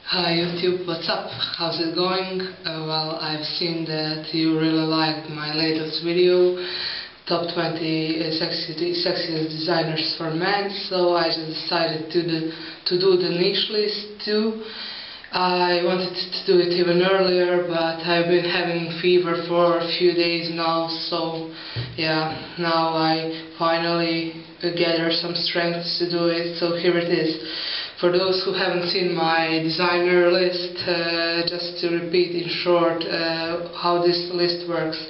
Hi YouTube, what's up? How's it going? Well, I've seen that you really liked my latest video, Top 20 Sexiest Designers for Men, so I just decided to do the niche list too. I wanted to do it even earlier, but I've been having fever for a few days now, so yeah, now I finally gather some strength to do it, so here it is. For those who haven't seen my designer list, just to repeat in short how this list works.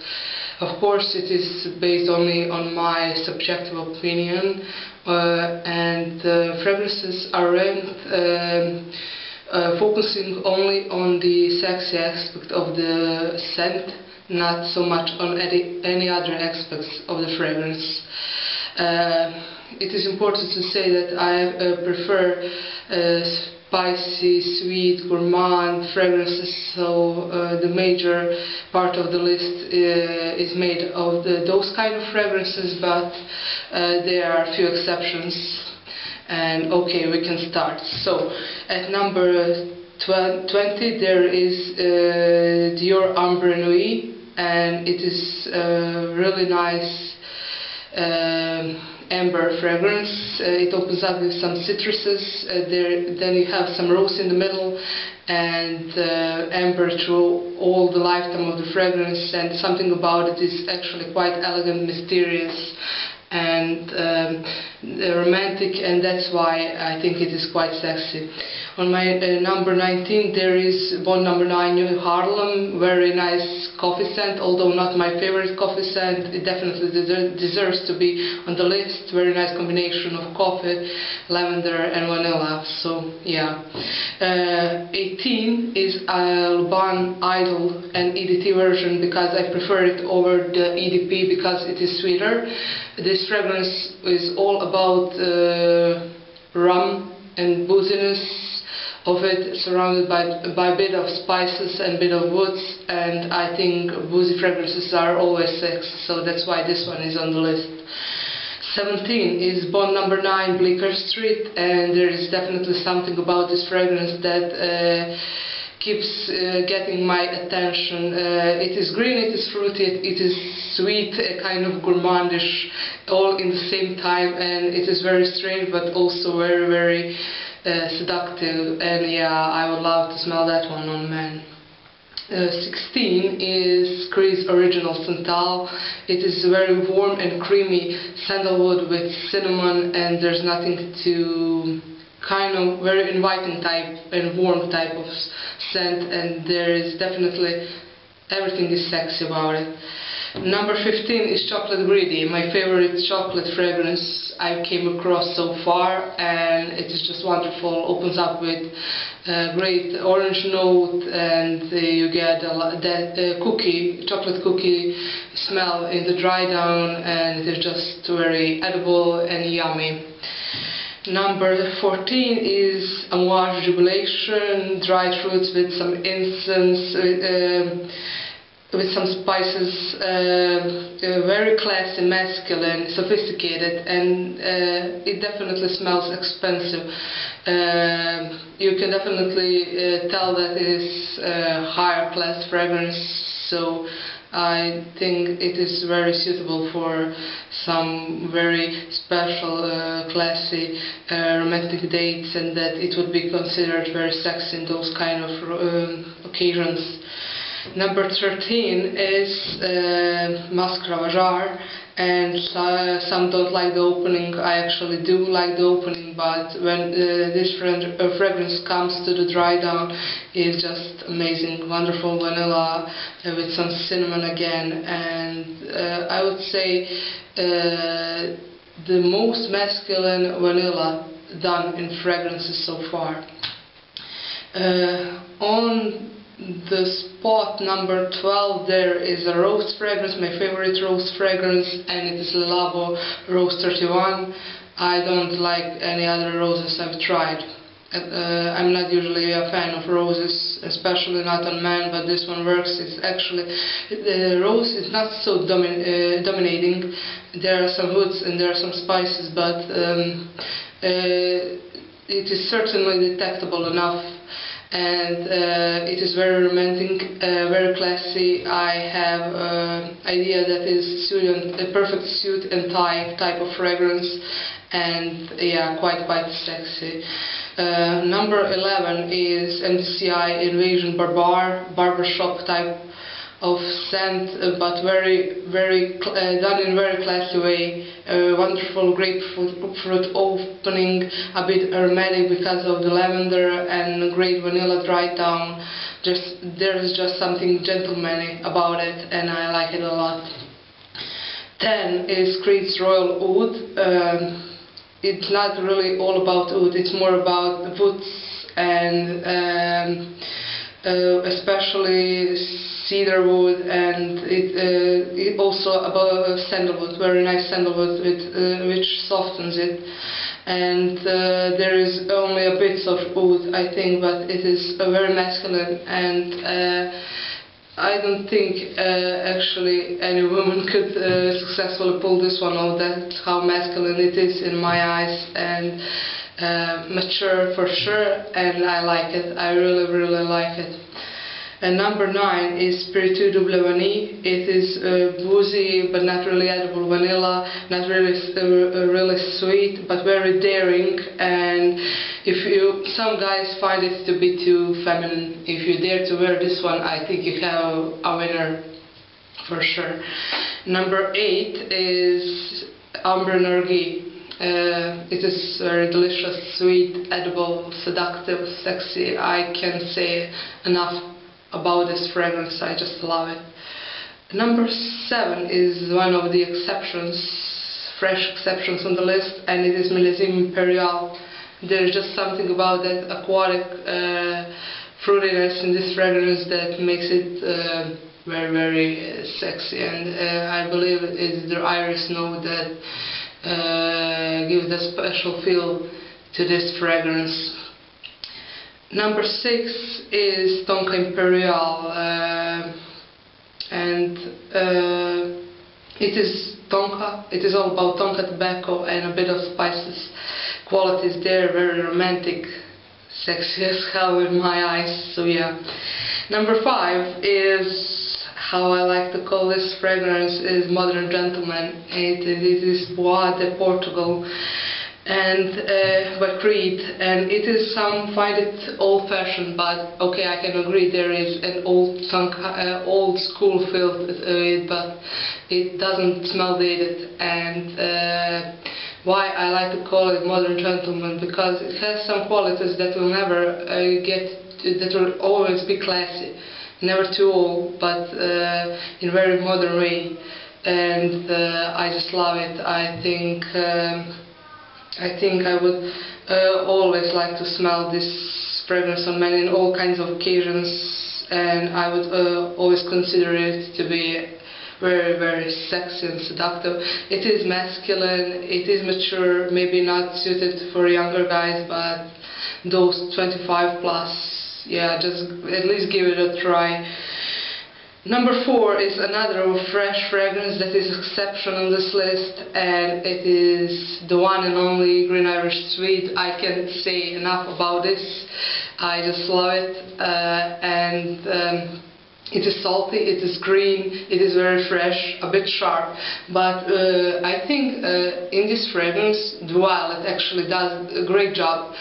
Of course, it is based only on my subjective opinion, and the fragrances aren't focusing only on the sexy aspect of the scent, not so much on any other aspects of the fragrance. It is important to say that I prefer spicy, sweet, gourmand fragrances, so the major part of the list is made of those kind of fragrances, but there are a few exceptions. And okay, we can start. So at number 20 there is Dior Ambre Nuit, and it is really nice amber fragrance. It opens up with some citruses, then you have some rose in the middle, and amber through all the lifetime of the fragrance, and something about it is actually quite elegant, mysterious, and romantic, and that's why I think it is quite sexy. On my number 19 there is Bond number 9 New Harlem, very nice coffee scent, although not my favorite coffee scent. It definitely deserves to be on the list. Very nice combination of coffee, lavender and vanilla, so yeah. 18 is Luban Idol and EDT version, because I prefer it over the EDP because it is sweeter. This fragrance is all about rum and booziness of it, surrounded by a bit of spices and a bit of woods, and I think boozy fragrances are always sexy, so that's why this one is on the list. 17 is Bond number 9 Bleecker Street, and there is definitely something about this fragrance that keeps getting my attention. It is green, it is fruity, it is sweet, kind of gourmandish, all in the same time, and it is very strange but also very, very seductive, and yeah, I would love to smell that one on men. 16 is Cree's Original Santal. It is very warm and creamy sandalwood with cinnamon, and there's nothing to kind of very inviting type and warm type of scent, and there is definitely everything is sexy about it. Number 15 is Chocolate Greedy, my favorite chocolate fragrance I came across so far, and it is just wonderful. Opens up with a great orange note, and you get that chocolate cookie smell in the dry down, and it is just very edible and yummy. Number 14 is Amouage Jubilation, dried fruits with some incense, with some spices, very classy, masculine, sophisticated, and it definitely smells expensive. You can definitely tell that it is a higher class fragrance, so I think it is very suitable for some very special, classy, romantic dates, and that it would be considered very sexy in those kind of occasions. Number 13 is Masque Ravageur, and some don't like the opening. I actually do like the opening, but when this fragrance comes to the dry down, it's just amazing. Wonderful vanilla with some cinnamon again, and I would say the most masculine vanilla done in fragrances so far. On the spot number 12 there is a rose fragrance, my favorite rose fragrance, and it is Le Labo Rose 31. I don't like any other roses I've tried. I'm not usually a fan of roses, especially not on men, but this one works. It's actually, the rose is not so dominating. There are some woods and there are some spices, but it is certainly detectable enough and it is very romantic, very classy. I have idea that is a perfect suit and tie type of fragrance, and yeah, quite sexy. Number 11 is MCI Invasion barbershop type of scent, but very done in very classy way. Wonderful grapefruit opening, a bit aromatic because of the lavender, and great vanilla dry down. There is just something gentlemanly about it, and I like it a lot. 10 is Creed's Royal Oud. It's not really all about oud, it's more about the woods, and especially cedar wood, and it also about sandalwood, very nice sandalwood which softens it. And there is only a bit of oud, I think, but it is very masculine, and I don't think actually any woman could successfully pull this one off. That's how masculine it is in my eyes, and mature for sure, and I like it. I really like it. And number 9 is Spiritu Double Vanille. It is boozy but not really edible vanilla, not really sweet, but very daring. And some guys find it to be too feminine. If you dare to wear this one, I think you have a winner for sure. Number 8 is Ambre Narguilé. It is very delicious, sweet, edible, seductive, sexy. I can't say enough about this fragrance, I just love it. Number 7 is one of the exceptions, fresh exceptions on the list, and it is Millésime Impérial. There's just something about that aquatic fruitiness in this fragrance that makes it very sexy, and I believe it is the iris note that gives a special feel to this fragrance. Number 6 is Tonka Imperial, and it is Tonka. It is all about Tonka tobacco and a bit of spices qualities there, very romantic, sexy as hell in my eyes, so yeah. Number 5 is, how I like to call this fragrance, is Modern Gentleman. It is Bois de Portugal, and by Creed, and it is, some find it old-fashioned, but okay, I can agree there is an old school feel to it, but it doesn't smell dated. And why I like to call it Modern Gentleman, because it has some qualities that will never that will always be classy, never too old, but in a very modern way, and I just love it. I think I would always like to smell this fragrance on men in all kinds of occasions, and I would always consider it to be very sexy and seductive. It is masculine, it is mature, maybe not suited for younger guys, but those 25 plus, yeah, just at least give it a try. Number 4 is another fresh fragrance that is exception on this list, and it is the one and only Green Irish Sweet. I can't say enough about this. I just love it, and it is salty, it is green, it is very fresh, a bit sharp, but I think in this fragrance Violet actually does a great job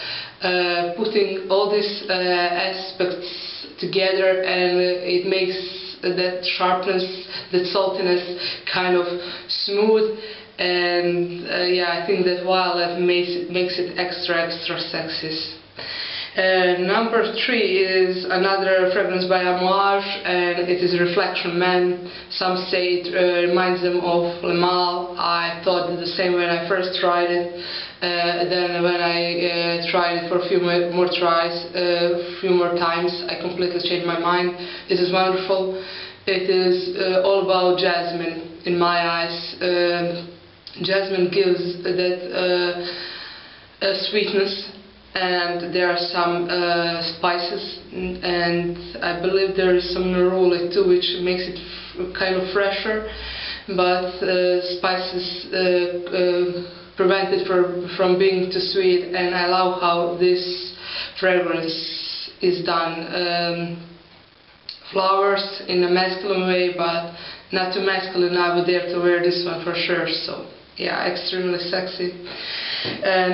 putting all these aspects together, and it makes that sharpness, that saltiness kind of smooth, and yeah, I think that Violet makes it extra sexy. Number 3 is another fragrance by Amouage, and it is Reflection Man. Some say it reminds them of Le Male. I thought the same when I first tried it. Then when I tried it for a few more tries, a few more times, I completely changed my mind. It is wonderful. It is all about jasmine in my eyes. Jasmine gives that sweetness, and there are some spices, and I believe there is some neroli too, which makes it kind of fresher, but spices prevent it from being too sweet, and I love how this fragrance is done. Flowers in a masculine way, but not too masculine. I would dare to wear this one for sure. So yeah, extremely sexy.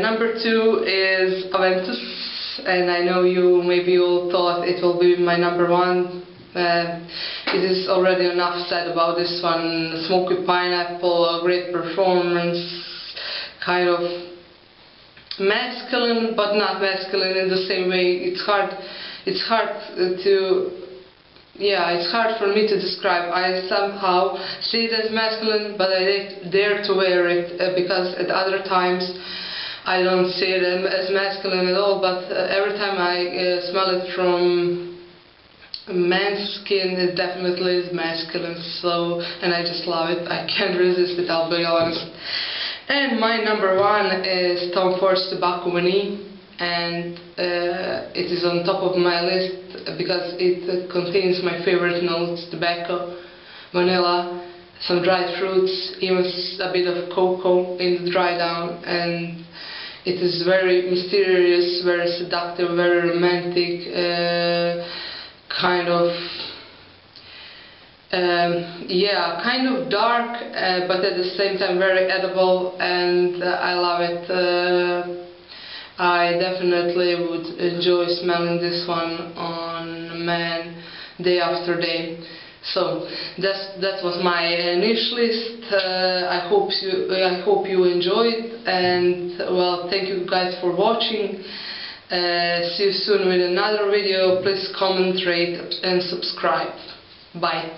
Number 2 is Aventus, and I know you maybe all thought it will be my number 1. It is already enough said about this one. Smoky pineapple, great performance, kind of masculine but not masculine in the same way. It's hard for me to describe. I somehow see it as masculine, but I dare to wear it because at other times I don't see it as masculine at all, but every time I smell it from man's skin, it definitely is masculine. So, and I just love it. I can't resist it, I'll be honest. And my number 1 is Tom Ford's Tobacco Vanille, and it is on top of my list because it contains my favorite notes: tobacco, vanilla, some dried fruits, even a bit of cocoa in the dry down, and it is very mysterious, very seductive, very romantic, kind of dark, but at the same time very edible, and I love it. I definitely would enjoy smelling this one on a man day after day. So that was my niche list. I hope you enjoyed, and well, thank you guys for watching. See you soon with another video. Please comment, rate and subscribe. Bye.